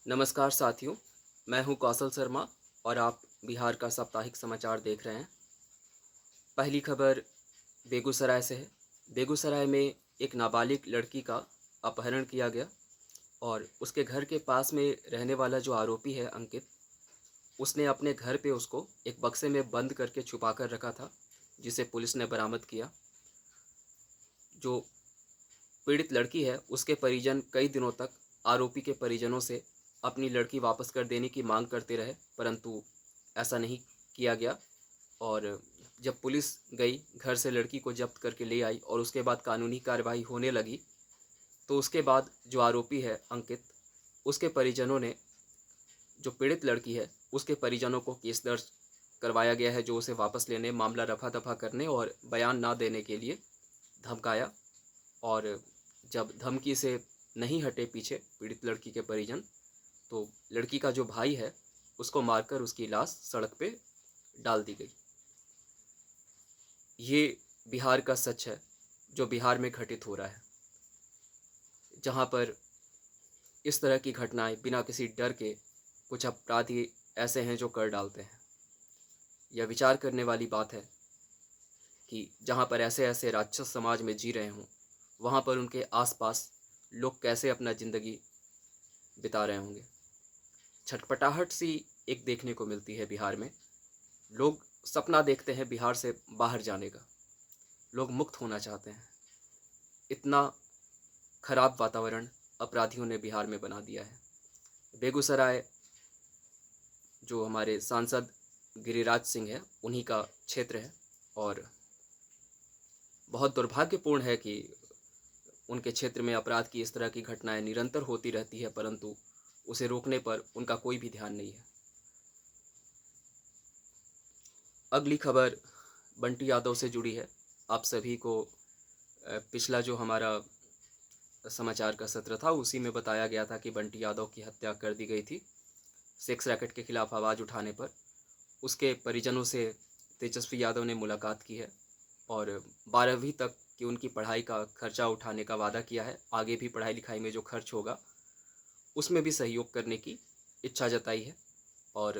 नमस्कार साथियों, मैं हूं कौशल शर्मा और आप बिहार का साप्ताहिक समाचार देख रहे हैं। पहली खबर बेगूसराय से है। बेगूसराय में एक नाबालिग लड़की का अपहरण किया गया और उसके घर के पास में रहने वाला जो आरोपी है अंकित, उसने अपने घर पे उसको एक बक्से में बंद करके छुपा कर रखा था, जिसे पुलिस ने बरामद किया। जो पीड़ित लड़की है उसके परिजन कई दिनों तक आरोपी के परिजनों से अपनी लड़की वापस कर देने की मांग करते रहे, परंतु ऐसा नहीं किया गया। और जब पुलिस गई, घर से लड़की को जब्त करके ले आई और उसके बाद कानूनी कार्रवाई होने लगी, तो उसके बाद जो आरोपी है अंकित, उसके परिजनों ने, जो पीड़ित लड़की है उसके परिजनों को केस दर्ज करवाया गया है, जो उसे वापस लेने, मामला रफा दफा करने और बयान ना देने के लिए धमकाया। और जब धमकी से नहीं हटे पीछे पीड़ित लड़की के परिजन, तो लड़की का जो भाई है उसको मारकर उसकी लाश सड़क पे डाल दी गई। ये बिहार का सच है, जो बिहार में घटित हो रहा है, जहाँ पर इस तरह की घटनाएं बिना किसी डर के कुछ अपराधी ऐसे हैं जो कर डालते हैं। यह विचार करने वाली बात है कि जहाँ पर ऐसे ऐसे राक्षस समाज में जी रहे हों, वहाँ पर उनके आसपास लोग कैसे अपना ज़िंदगी बिता रहे होंगे। छटपटाहट सी एक देखने को मिलती है बिहार में। लोग सपना देखते हैं बिहार से बाहर जाने का, लोग मुक्त होना चाहते हैं। इतना खराब वातावरण अपराधियों ने बिहार में बना दिया है। बेगूसराय जो हमारे सांसद गिरिराज सिंह है, उन्हीं का क्षेत्र है और बहुत दुर्भाग्यपूर्ण है कि उनके क्षेत्र में अपराध की इस तरह की घटनाएं निरंतर होती रहती है, परंतु उसे रोकने पर उनका कोई भी ध्यान नहीं है। अगली खबर बंटी यादव से जुड़ी है। आप सभी को पिछला जो हमारा समाचार का सत्र था उसी में बताया गया था कि बंटी यादव की हत्या कर दी गई थी सेक्स रैकेट के खिलाफ आवाज़ उठाने पर। उसके परिजनों से तेजस्वी यादव ने मुलाकात की है और 12वीं तक की उनकी पढ़ाई का खर्चा उठाने का वादा किया है। आगे भी पढ़ाई लिखाई में जो खर्च होगा उसमें भी सहयोग करने की इच्छा जताई है और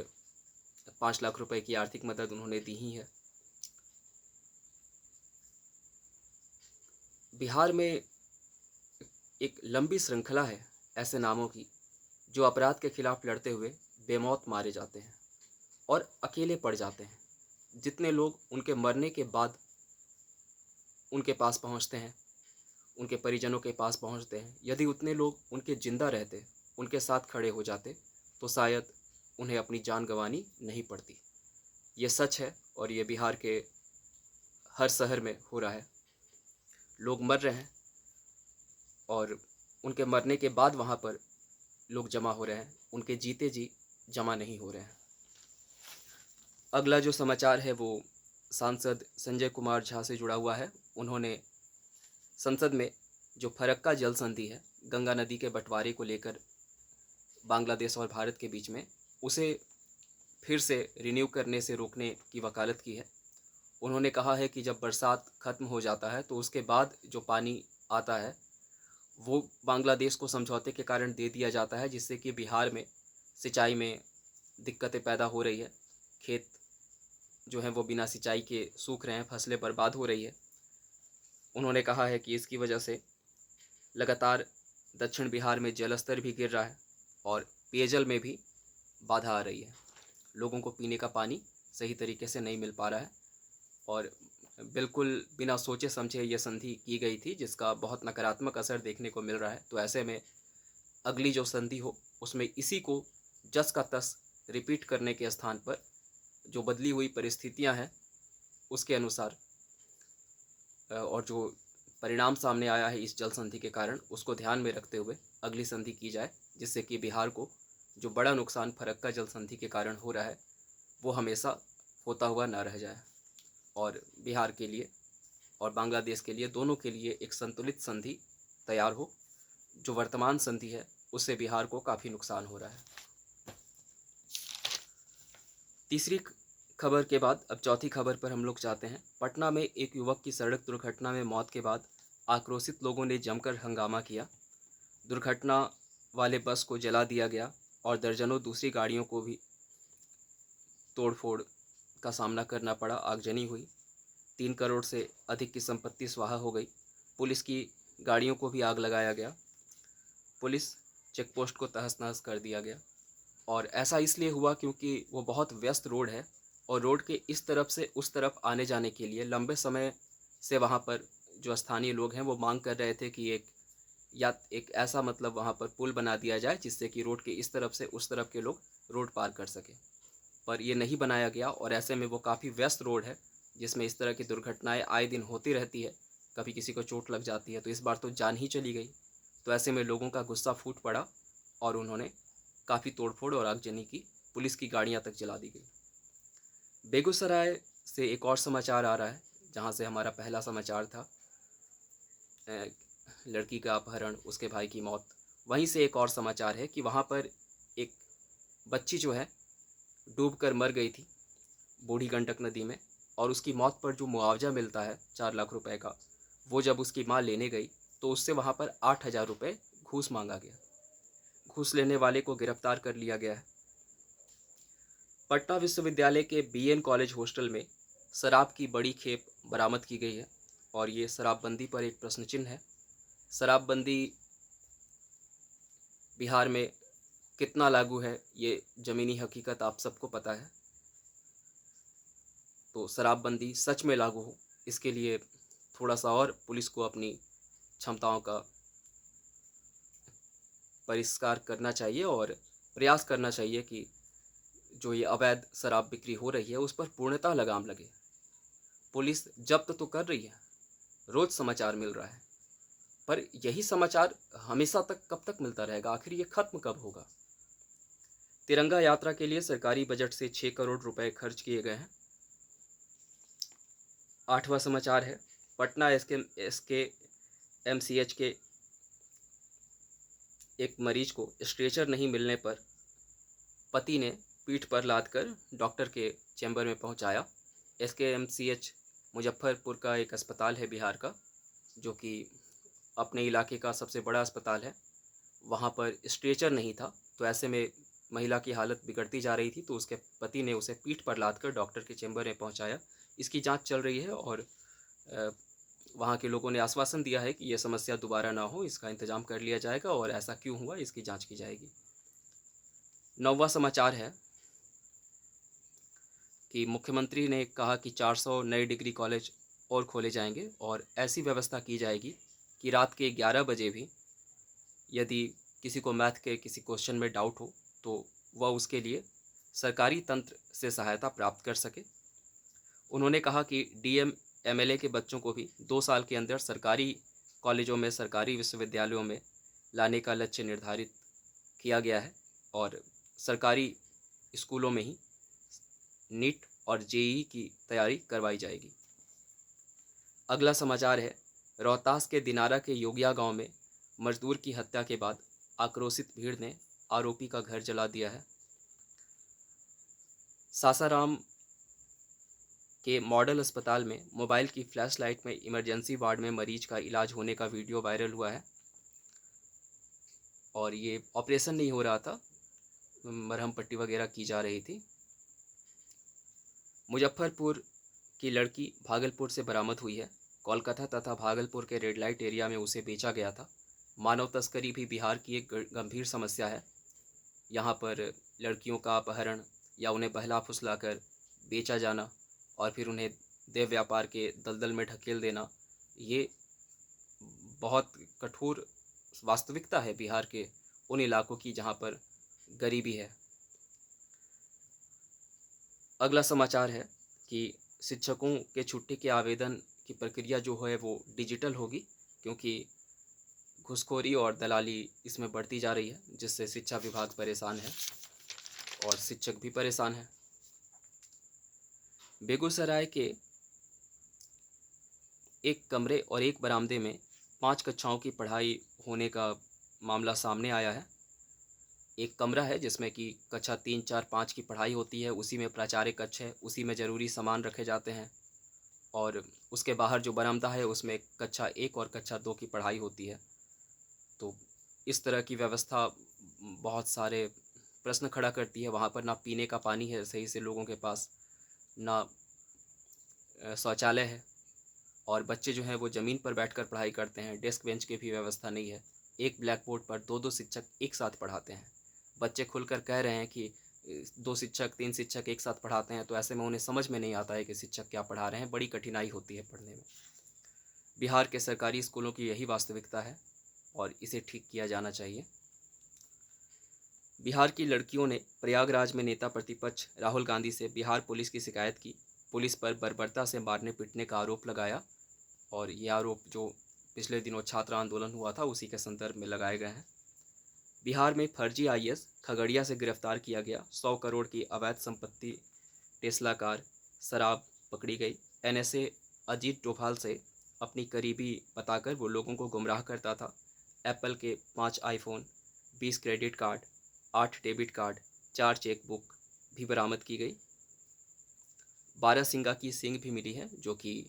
5 लाख रुपए की आर्थिक मदद उन्होंने दी ही है। बिहार में एक लंबी श्रृंखला है ऐसे नामों की जो अपराध के खिलाफ लड़ते हुए बेमौत मारे जाते हैं और अकेले पड़ जाते हैं। जितने लोग उनके मरने के बाद उनके पास पहुंचते हैं, उनके परिजनों के पास पहुंचते हैं, यदि उतने लोग उनके जिंदा रहते, उनके साथ खड़े हो जाते, तो शायद उन्हें अपनी जान गंवानी नहीं पड़ती। ये सच है और ये बिहार के हर शहर में हो रहा है। लोग मर रहे हैं और उनके मरने के बाद वहाँ पर लोग जमा हो रहे हैं, उनके जीते जी जमा नहीं हो रहे हैं। अगला जो समाचार है वो सांसद संजय कुमार झा से जुड़ा हुआ है। उन्होंने संसद में जो फरक्का जल संधि है, गंगा नदी के बंटवारे को लेकर बांग्लादेश और भारत के बीच में, उसे फिर से रिन्यू करने से रोकने की वकालत की है। उन्होंने कहा है कि जब बरसात ख़त्म हो जाता है तो उसके बाद जो पानी आता है वो बांग्लादेश को समझौते के कारण दे दिया जाता है, जिससे कि बिहार में सिंचाई में दिक्कतें पैदा हो रही है। खेत जो हैं वो बिना सिंचाई के सूख रहे हैं, फसलें बर्बाद हो रही है। उन्होंने कहा है कि इसकी वजह से लगातार दक्षिण बिहार में जल स्तर भी गिर रहा है और पेयजल में भी बाधा आ रही है। लोगों को पीने का पानी सही तरीके से नहीं मिल पा रहा है और बिल्कुल बिना सोचे समझे ये संधि की गई थी, जिसका बहुत नकारात्मक असर देखने को मिल रहा है। तो ऐसे में अगली जो संधि हो उसमें इसी को जस का तस रिपीट करने के स्थान पर जो बदली हुई परिस्थितियां हैं उसके अनुसार और जो परिणाम सामने आया है इस जल संधि के कारण, उसको ध्यान में रखते हुए अगली संधि की जाए, जिससे कि बिहार को जो बड़ा नुकसान फरक्का जल संधि के कारण हो रहा है वो हमेशा होता हुआ ना रह जाए और बिहार के लिए और बांग्लादेश के लिए, दोनों के लिए एक संतुलित संधि तैयार हो। जो वर्तमान संधि है उससे बिहार को काफ़ी नुकसान हो रहा है। तीसरी खबर के बाद अब चौथी खबर पर हम लोग जाते हैं। पटना में एक युवक की सड़क दुर्घटना में मौत के बाद आक्रोशित लोगों ने जमकर हंगामा किया। दुर्घटना वाले बस को जला दिया गया और दर्जनों दूसरी गाड़ियों को भी तोड़फोड़ का सामना करना पड़ा। आगजनी हुई, 3 करोड़ से अधिक की संपत्ति स्वाहा हो गई। पुलिस की गाड़ियों को भी आग लगाया गया, पुलिस चेकपोस्ट को तहस नहस कर दिया गया। और ऐसा इसलिए हुआ क्योंकि वो बहुत व्यस्त रोड है और रोड के इस तरफ से उस तरफ आने जाने के लिए लंबे समय से वहाँ पर जो स्थानीय लोग हैं वो मांग कर रहे थे कि एक ऐसा मतलब वहाँ पर पुल बना दिया जाए जिससे कि रोड के इस तरफ से उस तरफ के लोग रोड पार कर सकें। पर ये नहीं बनाया गया और ऐसे में वो काफ़ी व्यस्त रोड है जिसमें इस तरह की दुर्घटनाएं आए दिन होती रहती है। कभी किसी को चोट लग जाती है तो इस बार तो जान ही चली गई। तो ऐसे में लोगों का गुस्सा फूट पड़ा और उन्होंने काफ़ी तोड़फोड़ और आगजनी की, पुलिस की गाड़ियां तक जला दी गई। बेगूसराय से एक और समाचार आ रहा है जहां से हमारा पहला समाचार था लड़की का अपहरण, उसके भाई की मौत। वहीं से एक और समाचार है कि वहां पर एक बच्ची जो है डूबकर मर गई थी बूढ़ी गंडक नदी में, और उसकी मौत पर जो मुआवजा मिलता है 4 लाख रुपए का, वो जब उसकी माँ लेने गई तो उससे वहाँ पर 8,000 रुपये घूस मांगा गया। घूस लेने वाले को गिरफ्तार कर लिया गया है। पटना विश्वविद्यालय के बीएन कॉलेज हॉस्टल में शराब की बड़ी खेप बरामद की गई है और ये शराबबंदी पर एक प्रश्न चिन्ह है। शराबबंदी बिहार में कितना लागू है ये ज़मीनी हकीकत आप सबको पता है। तो शराबबंदी सच में लागू हो इसके लिए थोड़ा सा और पुलिस को अपनी क्षमताओं का परिष्कार करना चाहिए और प्रयास करना चाहिए कि जो ये अवैध शराब बिक्री हो रही है उस पर पूर्णतः लगाम लगे। पुलिस जब्त तो कर रही है, रोज़ समाचार मिल रहा है, पर यही समाचार हमेशा तक कब तक मिलता रहेगा? आखिर ये खत्म कब होगा? तिरंगा यात्रा के लिए सरकारी बजट से 6 करोड़ रुपए खर्च किए गए हैं। 8वां समाचार है, पटना एसके एमसीएच के एक मरीज को स्ट्रेचर नहीं मिलने पर पति ने पीठ पर लादकर डॉक्टर के चैम्बर में पहुंचाया। एसकेएमसीएच मुजफ्फरपुर का एक अस्पताल है बिहार का, जो कि अपने इलाके का सबसे बड़ा अस्पताल है। वहां पर स्ट्रेचर नहीं था तो ऐसे में महिला की हालत बिगड़ती जा रही थी, तो उसके पति ने उसे पीठ पर लादकर डॉक्टर के चैम्बर में पहुंचाया। इसकी जांच चल रही है और वहाँ के लोगों ने आश्वासन दिया है कि ये समस्या दोबारा ना हो, इसका इंतजाम कर लिया जाएगा और ऐसा क्यों हुआ इसकी जांच की जाएगी। 9वां समाचार है कि मुख्यमंत्री ने कहा कि 400 नए डिग्री कॉलेज और खोले जाएंगे और ऐसी व्यवस्था की जाएगी कि रात के 11 बजे भी यदि किसी को मैथ के किसी क्वेश्चन में डाउट हो तो वह उसके लिए सरकारी तंत्र से सहायता प्राप्त कर सके। उन्होंने कहा कि डीएम एमएलए के बच्चों को भी 2 साल के अंदर सरकारी कॉलेजों में, सरकारी विश्वविद्यालयों में लाने का लक्ष्य निर्धारित किया गया है और सरकारी स्कूलों में ही नीट और जेईई की तैयारी करवाई जाएगी। अगला समाचार है, रोहतास के दिनारा के योगिया गांव में मजदूर की हत्या के बाद आक्रोशित भीड़ ने आरोपी का घर जला दिया है। सासाराम के मॉडल अस्पताल में मोबाइल की फ्लैश लाइट में इमरजेंसी वार्ड में मरीज का इलाज होने का वीडियो वायरल हुआ है और ये ऑपरेशन नहीं हो रहा था, मरहम पट्टी वगैरह की जा रही थी। मुजफ्फरपुर की लड़की भागलपुर से बरामद हुई है। कोलकाता तथा भागलपुर के रेड लाइट एरिया में उसे बेचा गया था। मानव तस्करी भी बिहार की एक गंभीर समस्या है। यहाँ पर लड़कियों का अपहरण या उन्हें बहला फुसलाकर बेचा जाना और फिर उन्हें देह व्यापार के दलदल में ढकेल देना, ये बहुत कठोर वास्तविकता है बिहार के उन इलाकों की जहाँ पर गरीबी है। अगला समाचार है कि शिक्षकों के छुट्टी के आवेदन की प्रक्रिया जो है वो डिजिटल होगी, क्योंकि घूसखोरी और दलाली इसमें बढ़ती जा रही है, जिससे शिक्षा विभाग परेशान है और शिक्षक भी परेशान है। बेगूसराय के एक कमरे और एक बरामदे में 5 कक्षाओं की पढ़ाई होने का मामला सामने आया है। एक कमरा है जिसमें कि कक्षा 3, 4, 5 की पढ़ाई होती है, उसी में प्राचार्य कक्ष है, उसी में ज़रूरी सामान रखे जाते हैं और उसके बाहर जो बरामदा है उसमें कक्षा 1 और कक्षा 2 की पढ़ाई होती है। तो इस तरह की व्यवस्था बहुत सारे प्रश्न खड़ा करती है। वहाँ पर ना पीने का पानी है सही से लोगों के पास, ना शौचालय है, और बच्चे जो हैं वो ज़मीन पर बैठकर पढ़ाई करते हैं। डेस्क बेंच की भी व्यवस्था नहीं है। एक ब्लैक बोर्ड पर दो दो शिक्षक एक साथ पढ़ाते हैं। बच्चे खुलकर कह रहे हैं कि दो शिक्षक तीन शिक्षक एक साथ पढ़ाते हैं, तो ऐसे में उन्हें समझ में नहीं आता है कि शिक्षक क्या पढ़ा रहे हैं। बड़ी कठिनाई होती है पढ़ने में। बिहार के सरकारी स्कूलों की यही वास्तविकता है और इसे ठीक किया जाना चाहिए। बिहार की लड़कियों ने प्रयागराज में नेता प्रतिपक्ष राहुल गांधी से बिहार पुलिस की शिकायत की। पुलिस पर बर्बरता से मारने पीटने का आरोप लगाया, और ये आरोप जो पिछले दिनों छात्र आंदोलन हुआ था उसी के संदर्भ में लगाए गए हैं। बिहार में फर्जी आईएएस खगड़िया से गिरफ्तार किया गया। 100 करोड़ की अवैध संपत्ति, टेस्ला कार, शराब पकड़ी गई। एनएसए अजीत डोभाल से अपनी करीबी बताकर वो लोगों को गुमराह करता था। एप्पल के 5 iPhone, 20 credit card, 8 debit card, 4 chequebook भी बरामद की गई। बारहसिंगा की सींग भी मिली है, जो कि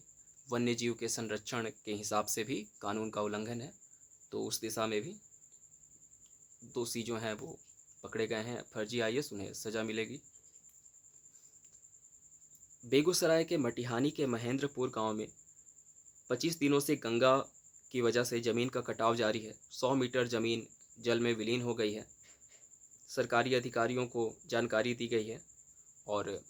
वन्य जीव के संरक्षण के हिसाब से भी कानून का उल्लंघन है। तो उस दिशा में भी दोषी जो हैं वो पकड़े गए हैं। फर्जी आईएएस, उन्हें सज़ा मिलेगी। बेगूसराय के मटिहानी के महेंद्रपुर गांव में 25 दिनों से गंगा की वजह से ज़मीन का कटाव जारी है। 100 मीटर ज़मीन जल में विलीन हो गई है। सरकारी अधिकारियों को जानकारी दी गई है और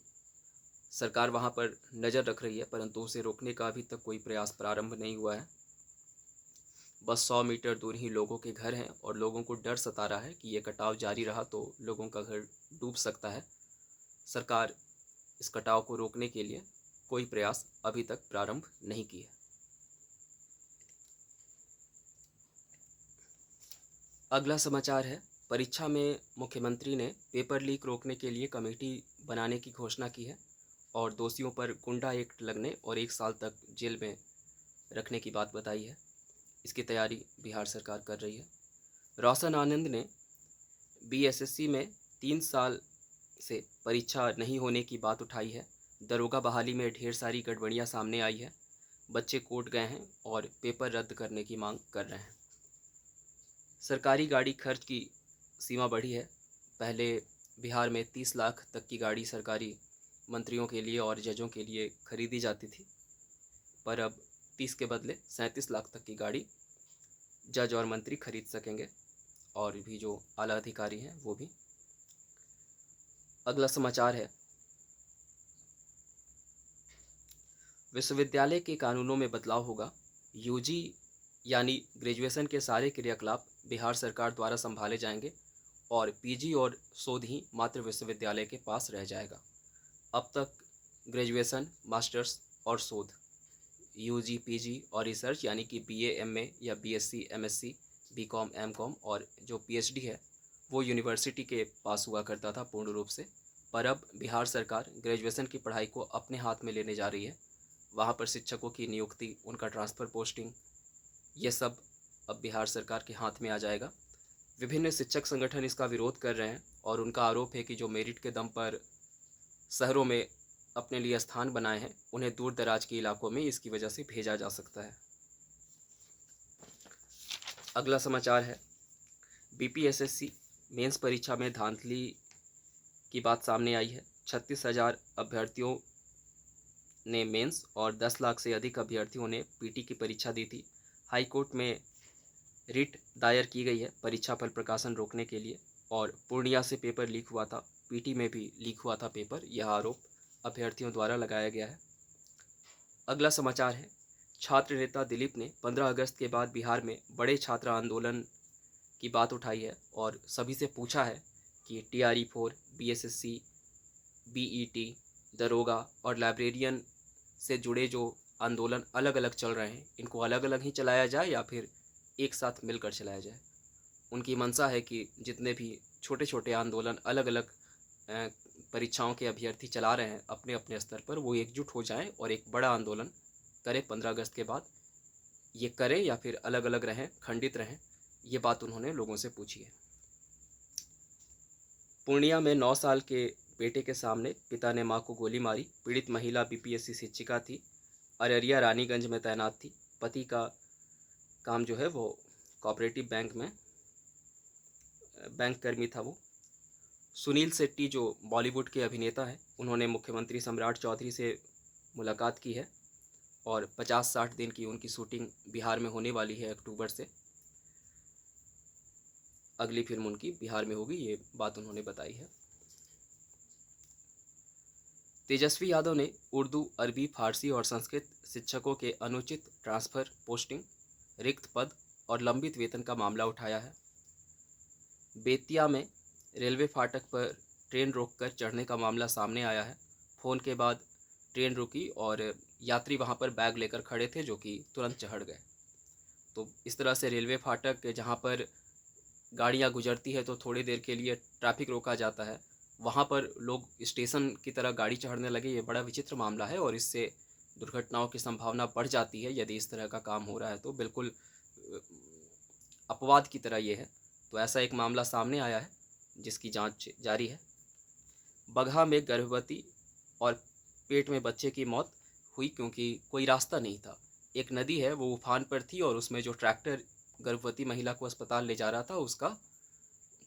सरकार वहां पर नज़र रख रही है, परंतु उसे रोकने का अभी तक कोई प्रयास प्रारंभ नहीं हुआ है। बस 100 मीटर दूर ही लोगों के घर हैं और लोगों को डर सता रहा है कि ये कटाव जारी रहा तो लोगों का घर डूब सकता है। सरकार इस कटाव को रोकने के लिए कोई प्रयास अभी तक प्रारंभ नहीं की है। अगला समाचार है, परीक्षा में मुख्यमंत्री ने पेपर लीक रोकने के लिए कमेटी बनाने की घोषणा की है और दोषियों पर गुंडा एक्ट लगने और 1 साल तक जेल में रखने की बात बताई है। इसकी तैयारी बिहार सरकार कर रही है। रोशन आनंद ने बीएसएससी में 3 साल से परीक्षा नहीं होने की बात उठाई है। दरोगा बहाली में ढेर सारी गड़बड़ियां सामने आई है। बच्चे कोर्ट गए हैं और पेपर रद्द करने की मांग कर रहे हैं। सरकारी गाड़ी खर्च की सीमा बढ़ी है। पहले बिहार में 30 लाख तक की गाड़ी सरकारी मंत्रियों के लिए और जजों के लिए खरीदी जाती थी, पर अब 30 के बदले 37 लाख तक की गाड़ी जज और मंत्री खरीद सकेंगे, और भी जो आला अधिकारी हैं वो भी। अगला समाचार है, विश्वविद्यालय के कानूनों में बदलाव होगा। यूजी यानी ग्रेजुएशन के सारे क्रियाकलाप बिहार सरकार द्वारा संभाले जाएंगे और पीजी और शोध ही मात्र विश्वविद्यालय के पास रह जाएगा। अब तक ग्रेजुएशन, मास्टर्स और शोध, यूजी, पीजी और रिसर्च यानी कि बीए, एमए या बीएससी, एमएससी, बीकॉम, एमकॉम और जो पीएचडी है वो यूनिवर्सिटी के पास हुआ करता था पूर्ण रूप से। पर अब बिहार सरकार ग्रेजुएशन की पढ़ाई को अपने हाथ में लेने जा रही है। वहाँ पर शिक्षकों की नियुक्ति, उनका ट्रांसफ़र पोस्टिंग, ये सब अब बिहार सरकार के हाथ में आ जाएगा। विभिन्न शिक्षक संगठन इसका विरोध कर रहे हैं और उनका आरोप है कि जो मेरिट के दम पर शहरों में अपने लिए स्थान बनाए हैं उन्हें दूर दराज के इलाकों में इसकी वजह से भेजा जा सकता है। अगला समाचार है, बीपीएसएससी मेंस परीक्षा में धांधली की बात सामने आई है। 36,000 अभ्यर्थियों ने मेंस और 10 लाख से अधिक अभ्यर्थियों ने पीटी की परीक्षा दी थी। हाई कोर्ट में रिट दायर की गई है परीक्षा पर प्रकाशन रोकने के लिए, और पूर्णिया से पेपर लीक हुआ था, पीटी में भी लीक हुआ था पेपर, यह आरोप अभ्यर्थियों द्वारा लगाया गया है। अगला समाचार है, छात्र नेता दिलीप ने 15 अगस्त के बाद बिहार में बड़े छात्र आंदोलन की बात उठाई है और सभी से पूछा है कि TRE-4, बीएसएससी, बीईटी, दरोगा और लाइब्रेरियन से जुड़े जो आंदोलन अलग अलग चल रहे हैं इनको अलग अलग ही चलाया जाए या फिर एक साथ मिलकर चलाया जाए। उनकी मंशा है कि जितने भी छोटे छोटे आंदोलन अलग अलग परीक्षाओं के अभ्यर्थी चला रहे हैं अपने अपने स्तर पर, वो एकजुट हो जाएं और एक बड़ा आंदोलन करें 15 अगस्त के बाद। ये करें या फिर अलग अलग रहें, खंडित रहें, ये बात उन्होंने लोगों से पूछी है। पूर्णिया में 9 साल के बेटे के सामने पिता ने मां को गोली मारी। पीड़ित महिला बीपीएससी शिक्षिका थी, अररिया रानीगंज में तैनात थी। पति का काम जो है वो कोऑपरेटिव बैंक में बैंक कर्मी था वो। सुनील शेट्टी जो बॉलीवुड के अभिनेता हैं, उन्होंने मुख्यमंत्री सम्राट चौधरी से मुलाकात की है और 50-60 दिन की उनकी शूटिंग बिहार में होने वाली है। अक्टूबर से अगली फिल्म उनकी बिहार में होगी, ये बात उन्होंने बताई है। तेजस्वी यादव ने उर्दू, अरबी, फारसी और संस्कृत शिक्षकों के अनुचित ट्रांसफ़र, पोस्टिंग, रिक्त पद और लंबित वेतन का मामला उठाया है। बेतिया में रेलवे फाटक पर ट्रेन रोककर चढ़ने का मामला सामने आया है। फ़ोन के बाद ट्रेन रुकी और यात्री वहां पर बैग लेकर खड़े थे, जो कि तुरंत चढ़ गए। तो इस तरह से रेलवे फाटक जहां पर गाड़ियां गुजरती है तो थोड़ी देर के लिए ट्रैफिक रोका जाता है, वहां पर लोग स्टेशन की तरह गाड़ी चढ़ने लगे। ये बड़ा विचित्र मामला है और इससे दुर्घटनाओं की संभावना बढ़ जाती है। यदि इस तरह का काम हो रहा है तो बिल्कुल अपवाद की तरह ये है। तो ऐसा एक मामला सामने आया है जिसकी जांच जारी है। बगहा में गर्भवती और पेट में बच्चे की मौत हुई क्योंकि कोई रास्ता नहीं था। एक नदी है, वो उफान पर थी और उसमें जो ट्रैक्टर गर्भवती महिला को अस्पताल ले जा रहा था, उसका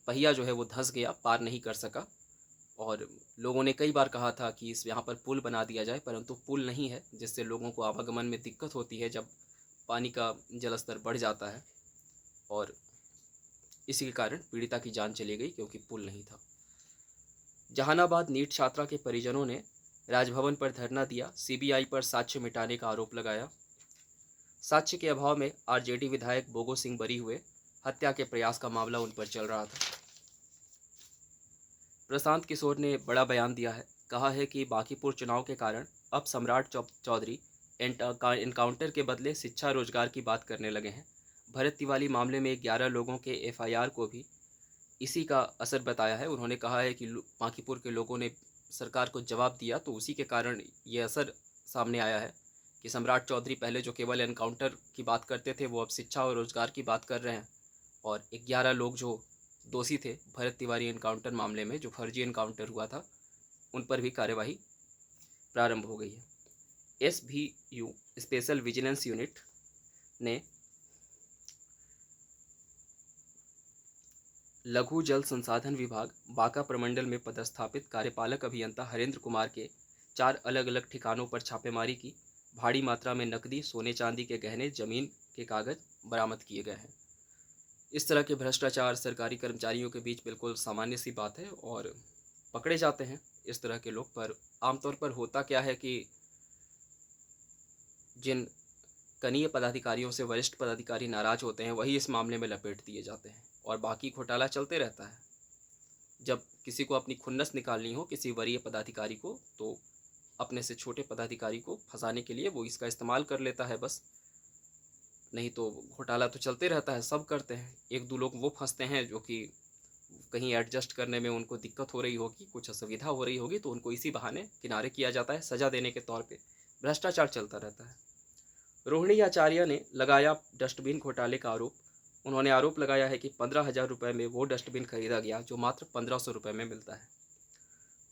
पहिया जो है वो धंस गया, पार नहीं कर सका। और लोगों ने कई बार कहा था कि इस यहाँ पर पुल बना दिया जाए, परंतु पुल नहीं है, जिससे लोगों को आवागमन में दिक्कत होती है जब पानी का जलस्तर बढ़ जाता है। और इसी के कारण पीड़िता की जान चली गई क्योंकि पुल नहीं था। जहानाबाद नीट छात्रा के परिजनों ने राजभवन पर धरना दिया, सीबीआई पर साक्ष्य मिटाने का आरोप लगाया। साक्ष्य के अभाव में आरजेडी विधायक बोगो सिंह बरी हुए। हत्या के प्रयास का मामला उन पर चल रहा था। प्रशांत किशोर ने बड़ा बयान दिया है। कहा है कि बांकीपुर चुनाव के कारण अब सम्राट चौधरी एनकाउंटर के बदले शिक्षा रोजगार की बात करने लगे हैं। भरत तिवारी मामले में 11 लोगों के एफआईआर को भी इसी का असर बताया है। उन्होंने कहा है कि बांकीपुर के लोगों ने सरकार को जवाब दिया, तो उसी के कारण ये असर सामने आया है कि सम्राट चौधरी पहले जो केवल एनकाउंटर की बात करते थे, वो अब शिक्षा और रोजगार की बात कर रहे हैं। और 11 लोग जो दोषी थे भरत तिवारी एनकाउंटर मामले में, जो फर्जी एनकाउंटर हुआ था, उन पर भी कार्यवाही प्रारंभ हो गई है। एसवीयू स्पेशल विजिलेंस यूनिट ने लघु जल संसाधन विभाग बांका प्रमंडल में पदस्थापित कार्यपालक अभियंता हरेंद्र कुमार के 4 अलग अलग ठिकानों पर छापेमारी की। भारी मात्रा में नकदी, सोने चांदी के गहने, जमीन के कागज बरामद किए गए हैं। इस तरह के भ्रष्टाचार सरकारी कर्मचारियों के बीच बिल्कुल सामान्य सी बात है और पकड़े जाते हैं इस तरह के लोग। पर आमतौर पर होता क्या है कि जिन कनीय पदाधिकारियों से वरिष्ठ पदाधिकारी नाराज होते हैं, वही इस मामले में लपेट दिए जाते हैं और बाकी घोटाला चलते रहता है। जब किसी को अपनी खुन्नस निकालनी हो किसी वरीय पदाधिकारी को, तो अपने से छोटे पदाधिकारी को फंसाने के लिए वो इसका इस्तेमाल कर लेता है बस। नहीं तो घोटाला तो चलते रहता है, सब करते हैं। 1-2 लोग वो फंसते हैं जो कि कहीं एडजस्ट करने में उनको दिक्कत हो रही होगी, कुछ असुविधा हो रही होगी, तो उनको इसी बहाने किनारे किया जाता है सजा देने के तौर पे। भ्रष्टाचार चलता रहता है। रोहिणी आचार्य ने लगाया डस्टबिन घोटाले का आरोप। उन्होंने आरोप लगाया है कि 15,000 रुपये में वो डस्टबिन खरीदा गया जो मात्र 1,500 रुपये में मिलता है।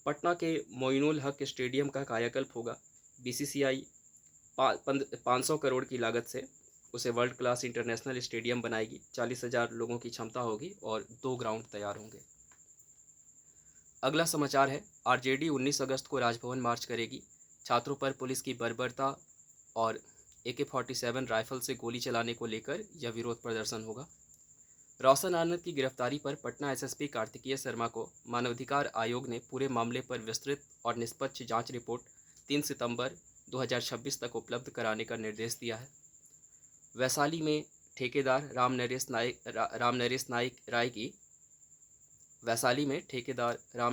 पटना के मोइनुल हक स्टेडियम का कायाकल्प होगा। बीसीसीआई 500 करोड़ की लागत से उसे वर्ल्ड क्लास इंटरनेशनल स्टेडियम बनाएगी। 40,000 लोगों की क्षमता होगी और 2 ग्राउंड तैयार होंगे। अगला समाचार है, आरजेडी 19 अगस्त को राजभवन मार्च करेगी। छात्रों पर पुलिस की बर्बरता और AK-47 राइफल से गोली चलाने को लेकर यह विरोध प्रदर्शन होगा। रोशन आनंद की गिरफ्तारी पर पटना एसएसपी कार्तिकेय शर्मा को मानवाधिकार आयोग ने पूरे मामले पर विस्तृत और निष्पक्ष जांच रिपोर्ट 3 सितंबर 2026 तक उपलब्ध कराने का निर्देश दिया है। वैशाली में ठेकेदार राम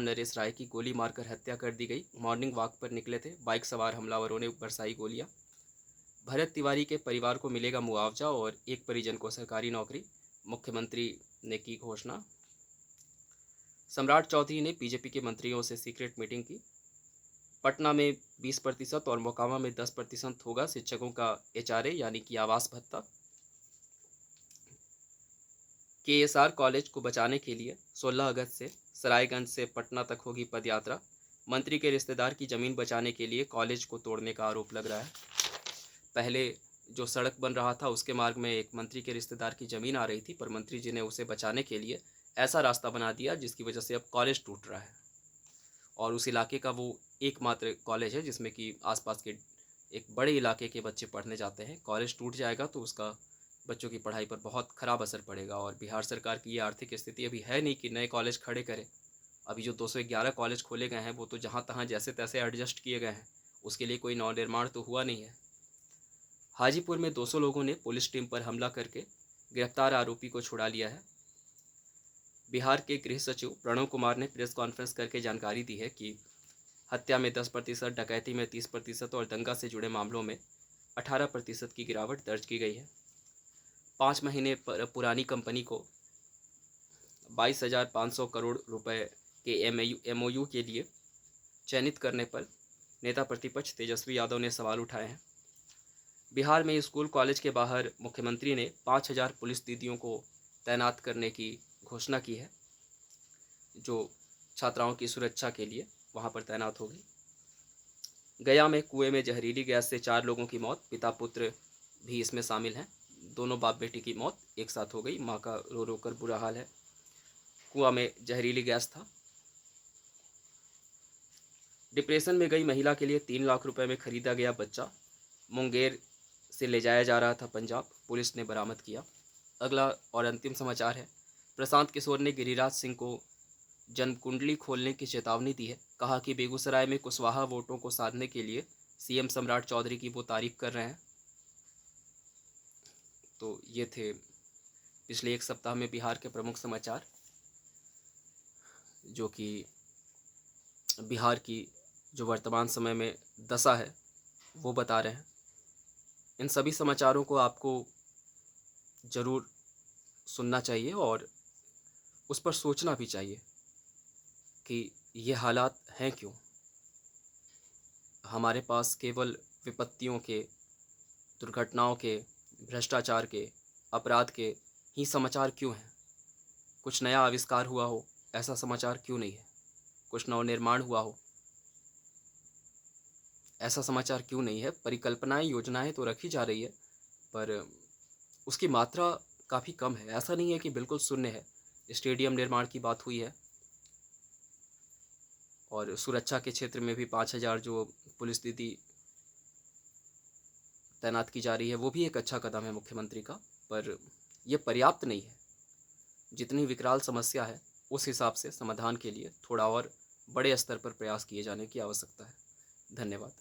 नरेश राय की गोली मारकर हत्या कर दी गई। मॉर्निंग वॉक पर निकले थे, बाइक सवार हमलावरों ने बरसाई गोलियां। भरत तिवारी के परिवार को मिलेगा मुआवजा और एक परिजन को सरकारी नौकरी, मुख्यमंत्री ने की घोषणा। सम्राट चौधरी ने बीजेपी के मंत्रियों से सीक्रेट मीटिंग की। पटना में 20% और मोकामा में 10% होगा शिक्षकों का HRA यानी कि आवास भत्ता। KSR कॉलेज को बचाने के लिए 16 अगस्त से सरायगंज से पटना तक होगी पदयात्रा। मंत्री के रिश्तेदार की जमीन बचाने के लिए कॉलेज को तोड़ने का आरोप लग रहा है। पहले जो सड़क बन रहा था उसके मार्ग में एक मंत्री के रिश्तेदार की ज़मीन आ रही थी, पर मंत्री जी ने उसे बचाने के लिए ऐसा रास्ता बना दिया जिसकी वजह से अब कॉलेज टूट रहा है, और उस इलाके का वो एकमात्र कॉलेज है जिसमें कि आसपास के एक बड़े इलाके के बच्चे पढ़ने जाते हैं। कॉलेज टूट जाएगा तो उसका बच्चों की पढ़ाई पर बहुत ख़राब असर पड़ेगा, और बिहार सरकार की ये आर्थिक स्थिति अभी है नहीं कि नए कॉलेज खड़े करे। अभी जो 211 कॉलेज खोले गए हैं वो तो जहाँ तहाँ जैसे तैसे एडजस्ट किए गए हैं, उसके लिए कोई नवनिर्माण तो हुआ नहीं है। हाजीपुर में 200 लोगों ने पुलिस टीम पर हमला करके गिरफ्तार आरोपी को छुड़ा लिया है। बिहार के गृह सचिव प्रणव कुमार ने प्रेस कॉन्फ्रेंस करके जानकारी दी है कि हत्या में 10%, डकैती में 30% और दंगा से जुड़े मामलों में 18% की गिरावट दर्ज की गई है। 5 महीने पुरानी कंपनी को 22,500 करोड़ रुपए के एमओयू के लिए चयनित करने पर नेता प्रतिपक्ष तेजस्वी यादव ने सवाल उठाए हैं। बिहार में स्कूल कॉलेज के बाहर मुख्यमंत्री ने 5,000 पुलिस दीदियों को तैनात करने की घोषणा की है, जो छात्राओं की सुरक्षा के लिए वहां पर तैनात होगी। गया में कुएं में जहरीली गैस से 4 लोगों की मौत, पिता पुत्र भी इसमें शामिल हैं। दोनों बाप बेटी की मौत एक साथ हो गई। माँ का रो रो कर बुरा हाल है। कुआं में जहरीली गैस था। डिप्रेशन में गई महिला के लिए 3 लाख रुपए में खरीदा गया बच्चा मुंगेर से ले जाया जा रहा था पंजाब, पुलिस ने बरामद किया। अगला और अंतिम समाचार है। प्रशांत किशोर ने गिरिराज सिंह को जन्म कुंडली खोलने की चेतावनी दी है। कहा कि बेगूसराय में कुशवाहा वोटों को साधने के लिए सीएम सम्राट चौधरी की वो तारीफ कर रहे हैं। तो ये थे पिछले एक सप्ताह में बिहार के प्रमुख समाचार, जो कि बिहार की जो वर्तमान समय में दशा है वो बता रहे हैं। इन सभी समाचारों को आपको ज़रूर सुनना चाहिए और उस पर सोचना भी चाहिए कि ये हालात हैं क्यों। हमारे पास केवल विपत्तियों के, दुर्घटनाओं के, भ्रष्टाचार के, अपराध के ही समाचार क्यों हैं? कुछ नया आविष्कार हुआ हो ऐसा समाचार क्यों नहीं है? कुछ नवनिर्माण हुआ हो ऐसा समाचार क्यों नहीं है? परिकल्पनाएं, योजनाएं तो रखी जा रही है, पर उसकी मात्रा काफ़ी कम है। ऐसा नहीं है कि बिल्कुल शून्य है। स्टेडियम निर्माण की बात हुई है, और सुरक्षा के क्षेत्र में भी 5,000 जो पुलिस दीदी तैनात की जा रही है वो भी एक अच्छा कदम है मुख्यमंत्री का, पर यह पर्याप्त नहीं है। जितनी विकराल समस्या है उस हिसाब से समाधान के लिए थोड़ा और बड़े स्तर पर प्रयास किए जाने की आवश्यकता है। धन्यवाद।